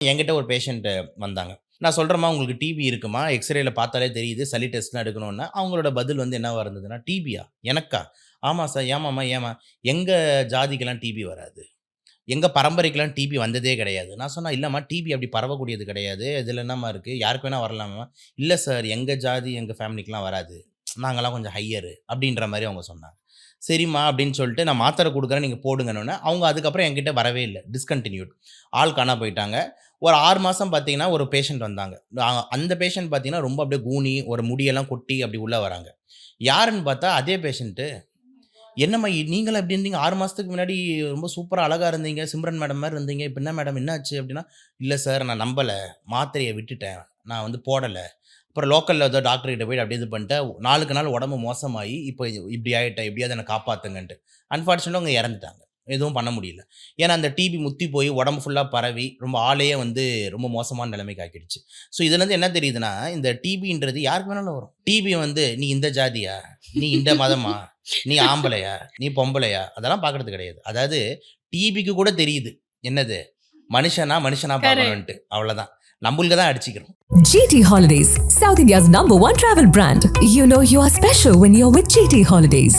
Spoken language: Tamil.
என்கிட்ட ஒரு பேஷண்ட் வந்தாங்க. நான் சொல்றேன்மா உங்களுக்கு டிபி இருக்குமா? எக்ஸ்ரேல பார்த்தாலே தெரியுது. சளி டெஸ்ட்லாம் எடுக்கணும்னேன். அவங்களோட பதில் வந்து என்னவா இருந்ததுன்னா, "டிபியா? எனக்கா? ஆமா சார். ஏம்மாம்மா ஏம்மா? எங்க ஜாதிக்கெல்லாம் டிபி வராது. எங்க பரம்பரைக்கெல்லாம் டிபி வந்ததே கிடையாது." நான் சொன்னேன், "இல்லம்மா டிபி அப்படி பரவக்கூடியது கிடையாது. இதில என்னம்மா இருக்கு? யாருக்கு வேணா வரலாமா?" "இல்ல சார். எங்க ஜாதி, எங்க ஃபேமிலிக்குலாம் வராது. நாங்கலாம் கொஞ்சம் ஹையரு." அப்படின்ற மாரி அவங்க சொன்னாங்க. சரிம்மா அப்படின்னு சொல்லிட்டு நான் மாத்திரை குடுக்குறேன். நீங்க போடுங்கன்னோனே, அவங்க அதுக்கப்புறம் என்கிட்ட வரவே இல்ல. டிஸ்கன்டினியூட். ஆள் காணாம போயிட்டாங்க. ஒரு 6 மாசம் பார்த்தீங்கன்னா, ஒரு பேஷண்ட் வந்தாங்க. அந்த பேஷண்ட் பார்த்தீங்கன்னா, ரொம்ப அப்படியே கூனி, ஒரு முடியெல்லாம் கொட்டி அப்படி உள்ள வராங்க. யாருன்னு பார்த்தா அதே பேஷண்ட்டு. "என்னம்மா நீங்கலாம் எப்படி இருந்தீங்க? 6 மாசத்துக்கு முன்னாடி ரொம்ப சூப்பரா அழகா இருந்தீங்க. சிம்ரன் மேடம் மாரி இருந்தீங்க. இப்ப என்ன மேடம் என்னாச்சு?" அப்படின்னா, "இல்ல சார் நான் நம்பல. மாத்திரைய விட்டுட்டேன். நான் வந்து போடல. அப்புறம் லோக்கல்ல ஏதோ டாக்டர் கிட்ட போயிட்டு அப்படியே இது பண்ணிட்டேன். நாளுக்கு நாள் உடம்பு மோசமாயி, இப்போ இப்படி ஆயிட்டேன். எப்படியாவது என்ன காப்பாத்துங்கன்ட்டு." அன்பார்ச்சுனேட்லி அவங்க இறந்துட்டாங்க. எதுவும் பண்ண முடியல. ஏன்னா அந்த டிபி முத்தி போய் உடம்பு ஃபுல்லா பரவி, ரொம்ப ஆளையே வந்து ரொம்ப மோசமான நிலைமைக்கு ஆக்கிடுச்சு. ஸோ இதுலருந்து என்ன தெரியுதுன்னா, இந்த டிபின்றது யாருக்கு வேணாலும் வரும். டிபி வந்து "நீ இந்த ஜாதியா? நீ இந்த மதமா? நீ ஆம்பளையா? நீ பொம்பளையா?" அதெல்லாம் பார்க்கறது கிடையாது. அதாவது டிபிக்கு கூட தெரியுது. என்னது? மனுஷனா மனுஷனா கரெக்ட். பார்க்கணுன்ட்டு. அவ்வளோதான். நம்மளுக்கு தான் அடிச்சுக்கிறோம். GT Holidays, South India's #1 travel brand. You know you are special when you're with GT Holidays.